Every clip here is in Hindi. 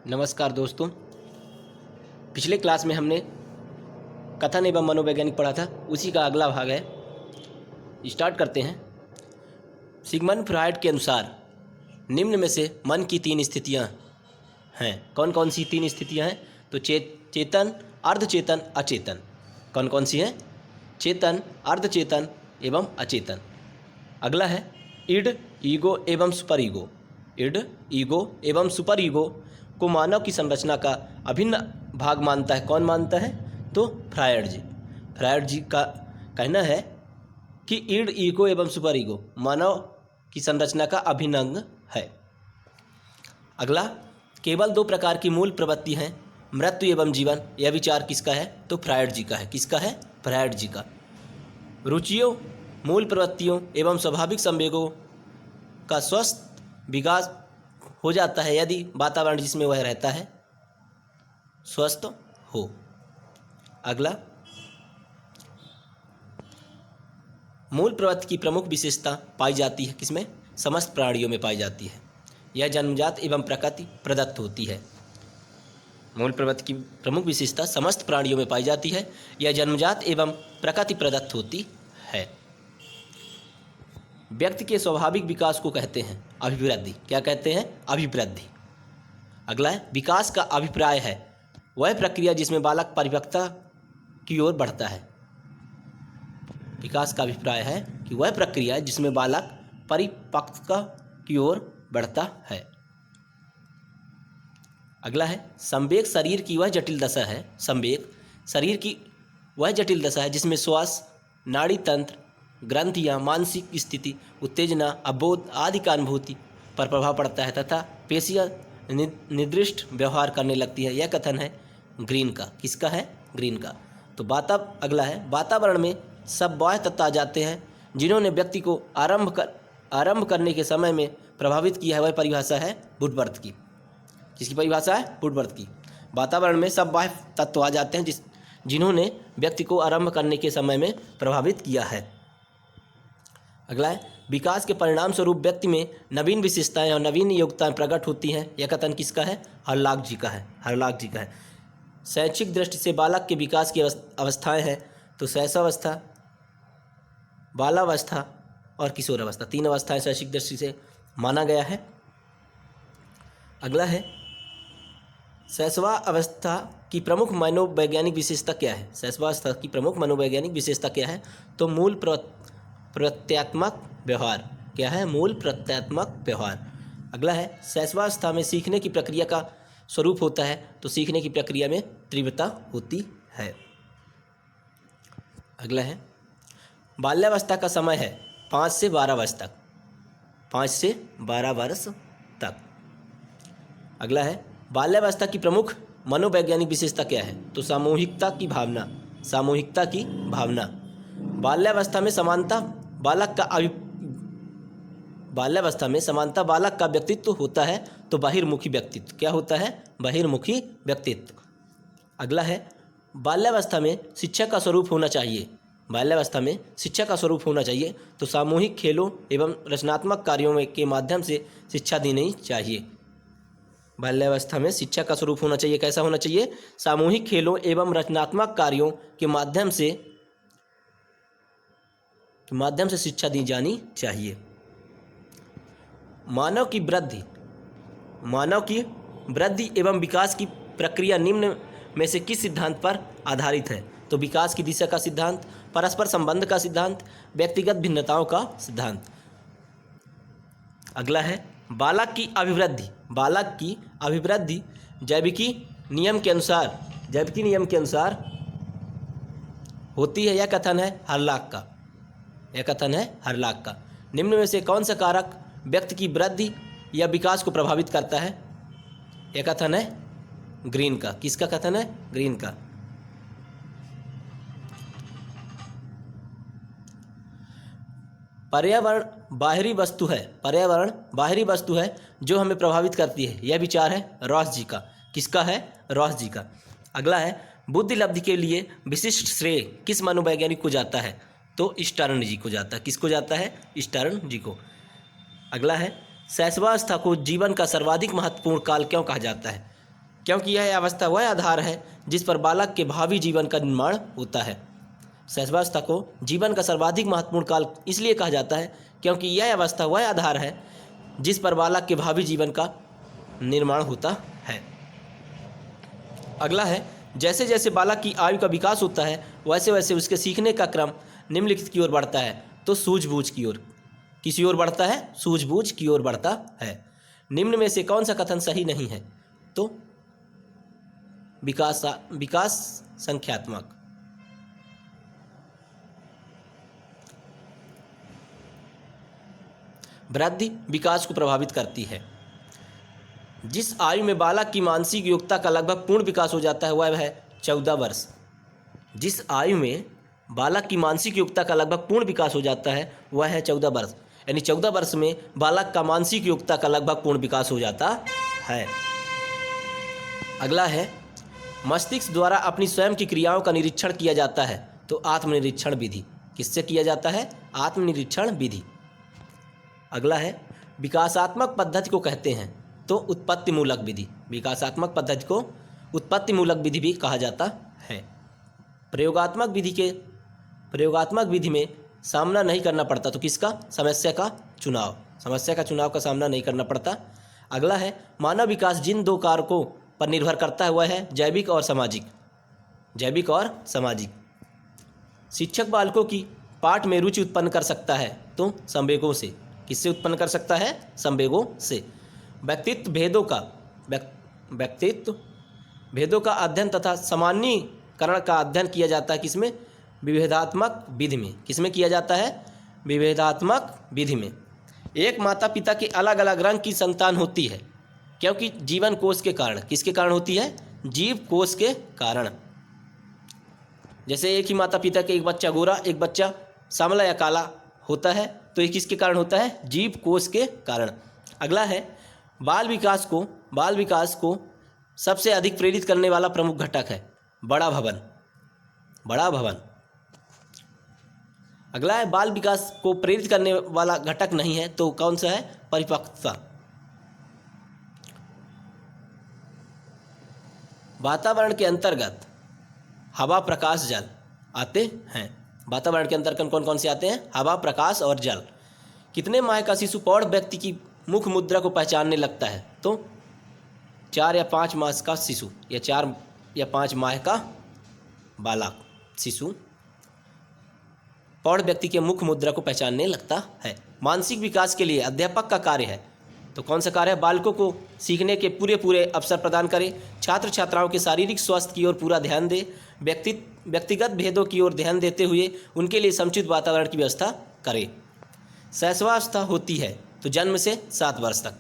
नमस्कार दोस्तों। पिछले क्लास में हमने कथन एवं मनोवैज्ञानिक पढ़ा था, उसी का अगला भाग है। स्टार्ट करते हैं। सिगमंड फ्रॉयड के अनुसार निम्न में से मन की तीन स्थितियां हैं। कौन कौन सी तीन स्थितियां हैं? तो चेतन, अर्धचेतन, अचेतन। कौन कौन सी हैं? चेतन, अर्धचेतन एवं अचेतन। अगला है इड, ईगो एवं सुपर ईगो। इड, ईगो एवं सुपर ईगो को मानव की संरचना का अभिन्न भाग मानता है। कौन मानता है? तो फ्रॉयड जी। फ्रॉयड जी का कहना है कि इड, ईगो एवं सुपर ईगो मानव की संरचना का अभिन्न अंग है। अगला, केवल दो प्रकार की मूल प्रवृत्ति हैं, मृत्यु एवं जीवन। यह विचार किसका है? तो फ्रॉयड जी का है। किसका है? फ्रॉयड जी का। रुचियों, मूल प्रवृत्तियों एवं स्वाभाविक संवेगों का स्वस्थ विकास हो जाता है यदि वातावरण जिसमें वह रहता है स्वस्थ हो। अगला, मूल प्रवृत्ति की प्रमुख विशेषता पाई जाती है किसमें? समस्त प्राणियों में पाई जाती है। यह जन्मजात एवं प्रकृति प्रदत्त होती है। मूल प्रवृत्ति की प्रमुख विशेषता समस्त प्राणियों में पाई जाती है। यह जन्मजात एवं प्रकृति प्रदत्त होती है। व्यक्ति के स्वाभाविक विकास को कहते हैं अभिवृद्धि। क्या कहते हैं? अभिवृद्धि। अगला है, विकास का अभिप्राय है वह प्रक्रिया जिसमें बालक परिपक्वता की ओर बढ़ता है। विकास का अभिप्राय है कि वह प्रक्रिया जिसमें बालक परिपक्वता की ओर बढ़ता है। अगला है, संवेग शरीर की वह जटिल दशा है। संवेग शरीर की वह जटिल दशा है जिसमें श्वास, नाड़ी तंत्र, ग्रंथियाँ, मानसिक स्थिति, उत्तेजना, अवबोध आदि का अनुभूति पर प्रभाव पड़ता है तथा पेशियाँ निर्दिष्ट व्यवहार करने लगती है। यह कथन है ग्रीन का। किसका है? ग्रीन का। तो अगला है, वातावरण में सब बाह्य तत्व आ जाते हैं जिन्होंने व्यक्ति को आरंभ करने के समय में प्रभावित किया है। वह परिभाषा है वुडवर्थ की। किसकी परिभाषा है? वुडवर्थ की। वातावरण में सब बाह्य तत्व आ जाते हैं जिन्होंने व्यक्ति को आरंभ करने के समय में प्रभावित किया है। अगला है, विकास के परिणाम स्वरूप व्यक्ति में नवीन विशेषताएं और नवीन योग्यताएं प्रकट होती हैं। यह कथन किसका है? हरलाक जी का है। हरलाक जी का है। शैक्षिक दृष्टि से बालक के विकास की अवस्थाएं हैं तो शैशवावस्था, बालावस्था और किशोरावस्था, तीन अवस्थाएं शैक्षिक दृष्टि से माना गया है। अगला है, शैशवावस्था की प्रमुख मनोवैज्ञानिक विशेषता क्या है? शैशवावस्था की प्रमुख मनोवैज्ञानिक विशेषता क्या है? तो मूल प्रत्यात्मक व्यवहार। क्या है? मूल प्रत्यात्मक व्यवहार। अगला है, शैशवावस्था में सीखने की प्रक्रिया का स्वरूप होता है तो सीखने की प्रक्रिया में तीव्रता होती है। अगला है, बाल्यावस्था का समय है 5 से 12 वर्ष तक। 5 से 12 वर्ष तक। अगला है, बाल्यावस्था की प्रमुख मनोवैज्ञानिक विशेषता क्या है? तो सामूहिकता की भावना। सामूहिकता की भावना। बाल्यावस्था में समानता बालक का व्यक्तित्व होता है तो बहिर्मुखी व्यक्तित्व। क्या होता है? बहिर्मुखी व्यक्तित्व। अगला है, बाल्यावस्था में शिक्षा का स्वरूप होना चाहिए। बाल्यावस्था में शिक्षा का स्वरूप होना चाहिए तो सामूहिक खेलों एवं रचनात्मक कार्यों के माध्यम से शिक्षा देनी चाहिए। बाल्यावस्था में शिक्षा का स्वरूप होना चाहिए। कैसा होना चाहिए? सामूहिक खेलों एवं रचनात्मक कार्यों के माध्यम से शिक्षा दी जानी चाहिए। मानव की वृद्धि एवं विकास की प्रक्रिया निम्न में से किस सिद्धांत पर आधारित है? तो विकास की दिशा का सिद्धांत, परस्पर संबंध का सिद्धांत, व्यक्तिगत भिन्नताओं का सिद्धांत। अगला है, बालक की अभिवृद्धि जैविकी नियम के अनुसार होती है। यह कथन है हरलाक का। निम्न में से कौन सा कारक व्यक्ति की वृद्धि या विकास को प्रभावित करता है? यह कथन है ग्रीन का। किसका कथन है? ग्रीन का। पर्यावरण बाहरी वस्तु है जो हमें प्रभावित करती है। यह विचार है रॉस जी का। किसका है? रॉस जी का। अगला है, बुद्धि लब्धि के लिए विशिष्ट श्रेय किस मनोवैज्ञानिक को जाता है? तो स्टर्न जी को जाता है। किसको जाता है? स्टर्न जी को। अगला है, शैशवावस्था को जीवन का सर्वाधिक महत्वपूर्ण काल क्यों कहा जाता है? क्योंकि यह अवस्था वह आधार है जिस पर बालक के भावी जीवन का निर्माण होता है। शैशवावस्था को जीवन का सर्वाधिक महत्वपूर्ण काल इसलिए कहा जाता है क्योंकि यह अवस्था वह आधार है जिस पर बालक के भावी जीवन का निर्माण होता है। अगला है, जैसे जैसे बालक की आयु का विकास होता है वैसे वैसे उसके सीखने का क्रम निम्नलिखित की ओर बढ़ता है। तो सूझबूझ की ओर, किसी ओर बढ़ता है? सूझबूझ की ओर बढ़ता है। निम्न में से कौन सा कथन सही नहीं है? तो विकास संख्यात्मक। वृद्धि विकास को प्रभावित करती है। जिस आयु में बालक की मानसिक योग्यता का लगभग पूर्ण विकास हो जाता है वह है 14 वर्ष। जिस आयु में बालक की मानसिक योग्यता का लगभग पूर्ण विकास हो जाता है वह है 14 वर्ष। यानी 14 वर्ष में बालक का मानसिक योग्यता का लगभग पूर्ण विकास हो जाता है। अगला है, मस्तिष्क द्वारा अपनी स्वयं की क्रियाओं का निरीक्षण किया जाता है। तो आत्मनिरीक्षण विधि। किससे किया जाता है? आत्मनिरीक्षण विधि। अगला है, विकासात्मक पद्धति को कहते हैं। तो उत्पत्ति मूलक विधि। विकासात्मक पद्धति को उत्पत्ति मूलक विधि भी कहा जाता है। प्रयोगात्मक विधि में सामना नहीं करना पड़ता। तो किसका? समस्या का चुनाव का सामना नहीं करना पड़ता। अगला है, मानव विकास जिन दो कारकों पर निर्भर करता है वह है जैविक और सामाजिक। शिक्षक बालकों की पाठ में रुचि उत्पन्न कर सकता है। तो संवेगों से। किससे उत्पन्न कर सकता है? संवेगों से। व्यक्तित्व भेदों का अध्ययन तथा सामान्यीकरण का अध्ययन किया जाता है किसमें? विभेदात्मक विधि में। किसमें किया जाता है? विभेदात्मक विधि में। एक माता पिता के अलग अलग रंग की संतान होती है क्योंकि जीवन कोष के कारण। किसके कारण होती है? जीव कोष के कारण। जैसे एक ही माता पिता के एक बच्चा गोरा एक बच्चा सांवला या काला होता है तो ये किसके कारण होता है? जीव कोष के कारण। अगला है, बाल विकास को सबसे अधिक प्रेरित करने वाला प्रमुख घटक है बड़ा भवन। अगला है, बाल विकास को प्रेरित करने वाला घटक नहीं है तो कौन सा है? परिपक्वता। वातावरण के अंतर्गत हवा, प्रकाश, जल आते हैं। वातावरण के अंतर्गत कौन कौन से आते हैं? हवा, प्रकाश और जल। कितने माह का शिशु प्रौढ़ व्यक्ति की मुख मुद्रा को पहचानने लगता है? तो 4 या 5 मास का शिशु या 4 या 5 माह का बालक शिशु प्रौढ़ व्यक्ति के मुख मुद्रा को पहचानने लगता है। मानसिक विकास के लिए अध्यापक का कार्य है। तो कौन सा कार्य है? बालकों को सीखने के पूरे अवसर प्रदान करे, छात्र छात्राओं के शारीरिक स्वास्थ्य की ओर पूरा ध्यान दे, व्यक्तिगत भेदों की ओर ध्यान देते हुए उनके लिए समुचित वातावरण की व्यवस्था करे। शैशवावस्था होती है तो जन्म से 7 वर्ष तक।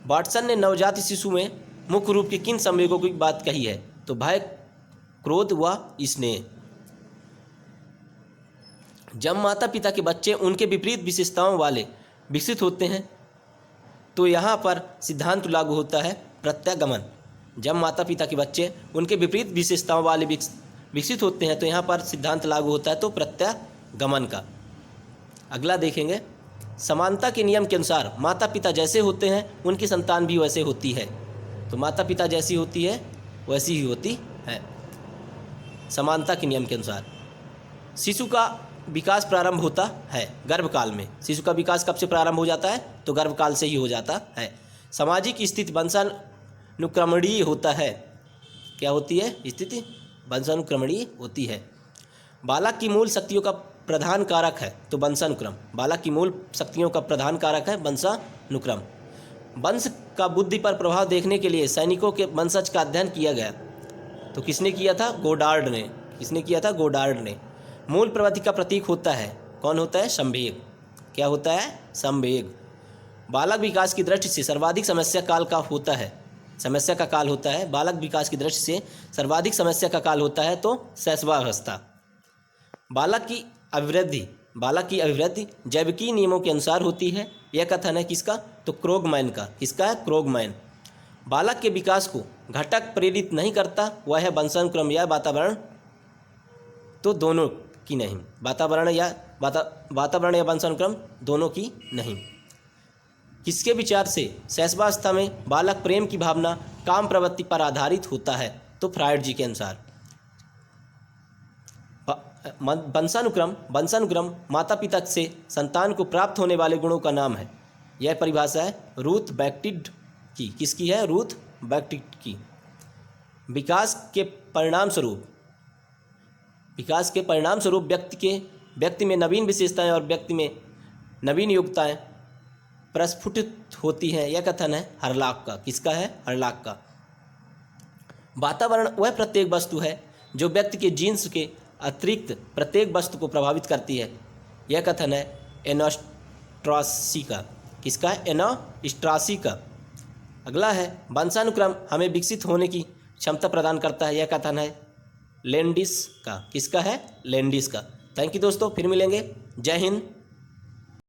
वाटसन ने नवजात शिशु में मुख्य रूप के किन संवेगों की बात कही है? तो भय, क्रोध व स्नेह। जब माता पिता के बच्चे उनके विपरीत विशेषताओं वाले विकसित होते हैं तो यहाँ पर सिद्धांत लागू होता है प्रत्यागमन। जब माता पिता के बच्चे उनके विपरीत विशेषताओं वाले विकसित होते हैं तो यहाँ पर सिद्धांत लागू होता है तो प्रत्यागमन का। अगला देखेंगे, समानता के नियम के अनुसार माता पिता जैसे होते हैं उनकी संतान भी वैसे होती है। तो माता पिता जैसी होती है वैसी ही होती है समानता के नियम के अनुसार। शिशु का विकास प्रारंभ होता है गर्भकाल में। शिशु का विकास कब से प्रारंभ हो जाता है? तो गर्भकाल से ही हो जाता है। सामाजिक स्थिति वंशानुक्रमणीय होता है। क्या होती है? स्थिति वंशानुक्रमणीय होती है। बालक की मूल शक्तियों का प्रधान कारक है तो वंशानुक्रम। बालक की मूल शक्तियों का प्रधान कारक है वंशानुक्रम। वंश का बुद्धि पर प्रभाव देखने के लिए सैनिकों के वंशज का अध्ययन किया गया। तो किसने किया था? गोडार्ड ने। किसने किया था? गोडार्ड ने। मूल प्रवृत्ति का प्रतीक होता है कौन होता है? संवेग। क्या होता है? संवेग। बालक विकास की दृष्टि से सर्वाधिक समस्या का काल होता है। बालक विकास की दृष्टि से सर्वाधिक समस्या का काल होता है तो शैशवावस्था। बालक की अभिवृद्धि जैविकीय नियमों के अनुसार होती है। यह कथन है किसका? तो क्रोगमैन का। किसका है? क्रोगमैन। बालक के विकास को घटक प्रेरित नहीं करता वह है वंशानुक्रम या वातावरण। तो दोनों की नहीं। वातावरण या वंशानुक्रम दोनों की नहीं। किसके विचार से शैशवावस्था में बालक प्रेम की भावना काम प्रवृत्ति पर आधारित होता है। तो फ्रायड जी के अनुसार वंशानुक्रम माता पिता से संतान को प्राप्त होने वाले गुणों का नाम है। यह परिभाषा है रूथ बैक्टिड की। किसकी है? रूथ बैक्टिड की। विकास के परिणाम स्वरूप व्यक्ति में नवीन विशेषताएं और व्यक्ति में नवीन योग्यताएं प्रस्फुटित होती हैं। यह कथन है हरलॉक का। किसका है? हरलॉक का। वातावरण वह प्रत्येक वस्तु है जो व्यक्ति के जीन्स के अतिरिक्त प्रत्येक वस्तु को प्रभावित करती है। यह कथन है एनोस्ट्रासी का। किसका है? एनोस्ट्रासी का। अगला है वंशानुक्रम हमें विकसित होने की क्षमता प्रदान करता है। यह कथन है लैंडिस का। किसका है? लैंडिस का। थैंक यू दोस्तों, फिर मिलेंगे। जय हिंद।